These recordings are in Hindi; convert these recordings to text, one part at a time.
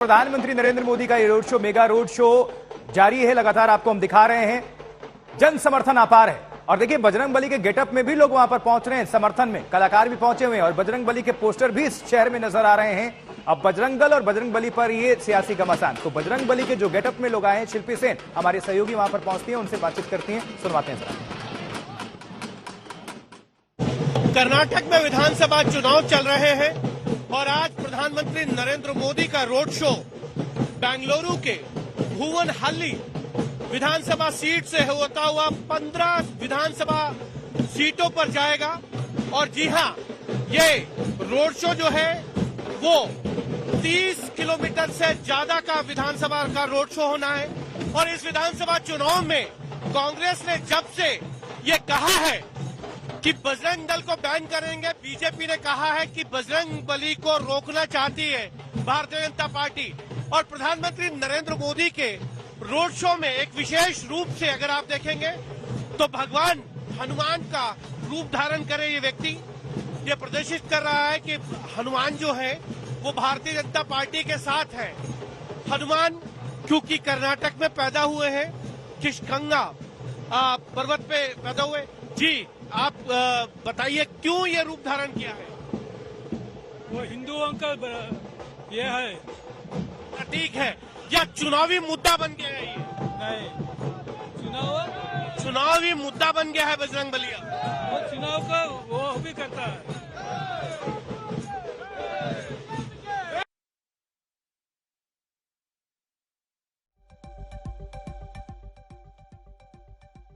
प्रधानमंत्री नरेंद्र मोदी का ये road show, mega road show जारी है। लगातार आपको हम दिखा रहे हैं, जन समर्थन अपार है। और देखिए, बजरंगबली के गेटअप में भी लोग वहां पर पहुंच रहे हैं समर्थन में, कलाकार भी पहुंचे हुए हैं और बजरंगबली के पोस्टर भी इस शहर में नजर आ रहे हैं। अब बजरंग दल और बजरंगबली पर ये सियासी घमासान। तो बजरंगबली के जो गेटअप में लोग आए हैं, शिल्पी सेन हमारे सहयोगी वहां पर पहुंचती हैं, उनसे बातचीत करती हैं, सुनवाते हैं जरा। कर्नाटक में विधानसभा चुनाव चल रहे हैं और आज प्रधानमंत्री नरेंद्र मोदी का रोड शो बेंगलुरु के भुवनहल्ली विधानसभा सीट से होता हुआ 15 विधानसभा सीटों पर जाएगा। और जी हां, ये रोड शो जो है वो 30 किलोमीटर से ज्यादा का विधानसभा का रोड शो होना है। और इस विधानसभा चुनाव में कांग्रेस ने जब से ये कहा है कि बजरंग दल को बैन करेंगे, बीजेपी ने कहा है कि बजरंगबली को रोकना चाहती है भारतीय जनता पार्टी। और प्रधानमंत्री नरेंद्र मोदी के रोड शो में एक विशेष रूप से अगर आप देखेंगे तो भगवान हनुमान का रूप धारण करे ये व्यक्ति, ये प्रदर्शित कर रहा है कि हनुमान जो है वो भारतीय जनता पार्टी के साथ है। हनुमान क्योंकि कर्नाटक में पैदा हुए हैं, किष्किंधा पर्वत पे पैदा हुए। जी आप बताइए क्यों ये रूप धारण किया है? वो हिंदुओं का ये है, प्रतीक है या चुनावी मुद्दा बन गया है? ये नहीं, चुनावी मुद्दा बन गया है बजरंगबली। वो चुनाव का वो भी करता है।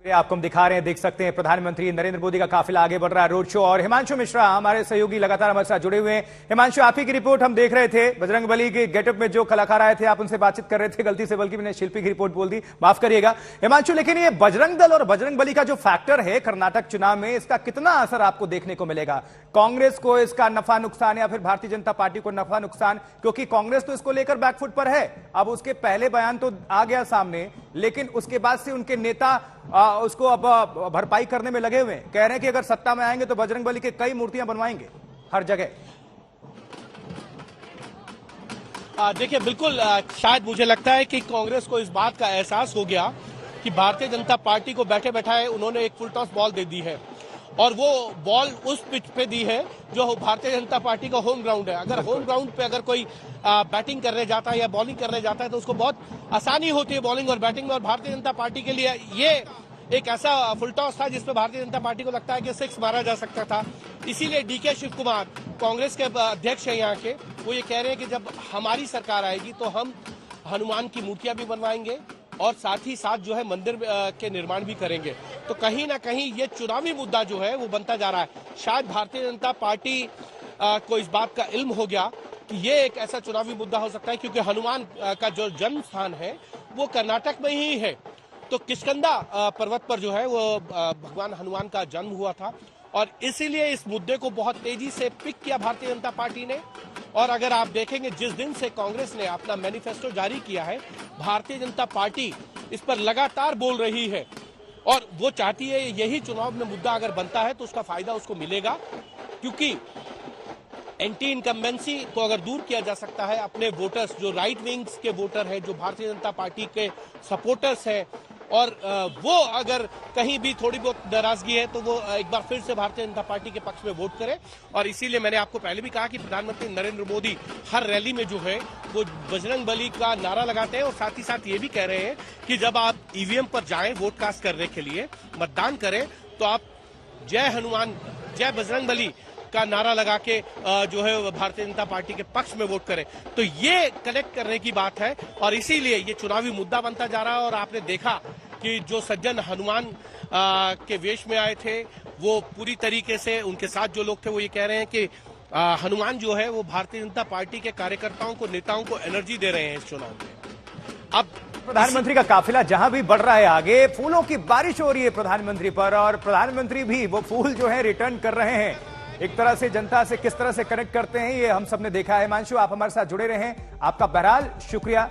आपको हम दिखा रहे हैं, देख सकते हैं, प्रधानमंत्री नरेंद्र मोदी का काफिला आगे बढ़ रहा है रोड शो। और हिमांशु मिश्रा हमारे सहयोगी लगातार हमारे साथ जुड़े हुए हैं। हिमांशु, आप ही की रिपोर्ट हम देख रहे थे। बजरंगबली के गेटअप में जो कलाकार आए थे, आप उनसे बातचीत कर रहे थे, गलती से बल्कि मैंने शिल्पी की रिपोर्ट बोल दी, माफ करिएगा हिमांशु। लेकिन ये बजरंग दल और बजरंगबली का जो फैक्टर है कर्नाटक चुनाव में, इसका कितना असर आपको देखने को मिलेगा? कांग्रेस को इसका नफा नुकसान या फिर भारतीय जनता पार्टी को नफा नुकसान? क्योंकि कांग्रेस तो इसको लेकर बैकफुट पर है। अब उसके पहले बयान तो आ गया सामने, लेकिन उसके बाद से उनके नेता उसको अब भरपाई करने में लगे हुए हैं। कह रहे हैं कि अगर सत्ता में आएंगे तो बजरंगबली के कई मूर्तियां बनवाएंगे हर जगह। देखिए, बिल्कुल शायद मुझे लगता है कि कांग्रेस को इस बात का एहसास हो गया कि भारतीय जनता पार्टी को बैठे बैठाए उन्होंने एक फुल टॉस बॉल दे दी है और वो बॉल उस पिच पे दी है जो भारतीय जनता पार्टी का होम ग्राउंड है। अगर होम ग्राउंड पे अगर कोई बैटिंग करने जाता है या बॉलिंग करने जाता है तो उसको बहुत आसानी होती है बॉलिंग और बैटिंग में। और भारतीय जनता पार्टी के लिए ये एक ऐसा फुल टॉस था जिसपे भारतीय जनता पार्टी को लगता है कि 6 मारा जा सकता था। इसीलिए डीके शिव कुमार, कांग्रेस के अध्यक्ष हैं यहाँ के, वो ये कह रहे हैं कि जब हमारी सरकार आएगी तो हम हनुमान की मूर्तियां भी बनवाएंगे और साथ ही साथ जो है मंदिर के निर्माण भी करेंगे। तो कहीं ना कहीं ये चुनावी मुद्दा जो है वो बनता जा रहा है। शायद भारतीय जनता पार्टी को इस बात का इल्म हो गया कि ये एक ऐसा चुनावी मुद्दा हो सकता है, क्योंकि हनुमान का जो जन्म स्थान है वो कर्नाटक में ही है। तो किष्किंधा पर्वत पर जो है वो भगवान हनुमान का जन्म हुआ था और इसीलिए इस मुद्दे को बहुत तेजी से पिक किया भारतीय जनता पार्टी ने। और अगर आप देखेंगे, जिस दिन से कांग्रेस ने अपना मैनिफेस्टो जारी किया है, भारतीय जनता पार्टी इस पर लगातार बोल रही है और वो चाहती है यही चुनाव में मुद्दा अगर बनता है तो उसका फायदा उसको मिलेगा, क्योंकि एंटी इनकम्बेंसी को अगर दूर किया जा सकता है, अपने वोटर्स जो राइट विंग्स के वोटर हैं, जो भारतीय जनता पार्टी के सपोर्टर्स हैं, और वो अगर कहीं भी थोड़ी बहुत नाराजगी है तो वो एक बार फिर से भारतीय जनता पार्टी के पक्ष में वोट करें। और इसीलिए मैंने आपको पहले भी कहा कि प्रधानमंत्री नरेंद्र मोदी हर रैली में जो है वो बजरंगबली का नारा लगाते हैं और साथ ही साथ ये भी कह रहे हैं कि जब आप ईवीएम पर जाएं वोट कास्ट करने के लिए, मतदान करें, तो आप जय हनुमान जय बजरंगबली का नारा लगा के जो है भारतीय जनता पार्टी के पक्ष में वोट करें। तो ये कनेक्ट करने की बात है और इसीलिए ये चुनावी मुद्दा बनता जा रहा है। और आपने देखा कि जो सज्जन हनुमान के वेश में आए थे, वो पूरी तरीके से उनके साथ जो लोग थे वो ये कह रहे हैं कि हनुमान जो है वो भारतीय जनता पार्टी के कार्यकर्ताओं को, नेताओं को एनर्जी दे रहे हैं इस चुनाव में। अब प्रधानमंत्री का काफिला जहां भी बढ़ रहा है आगे, फूलों की बारिश हो रही है प्रधानमंत्री पर, और प्रधानमंत्री भी वो फूल जो है रिटर्न कर रहे हैं। एक तरह से जनता से किस तरह से कनेक्ट करते हैं ये हम सबने देखा है। हिमांशु, आप हमारे साथ जुड़े रहे हैं, आपका बहरहाल शुक्रिया।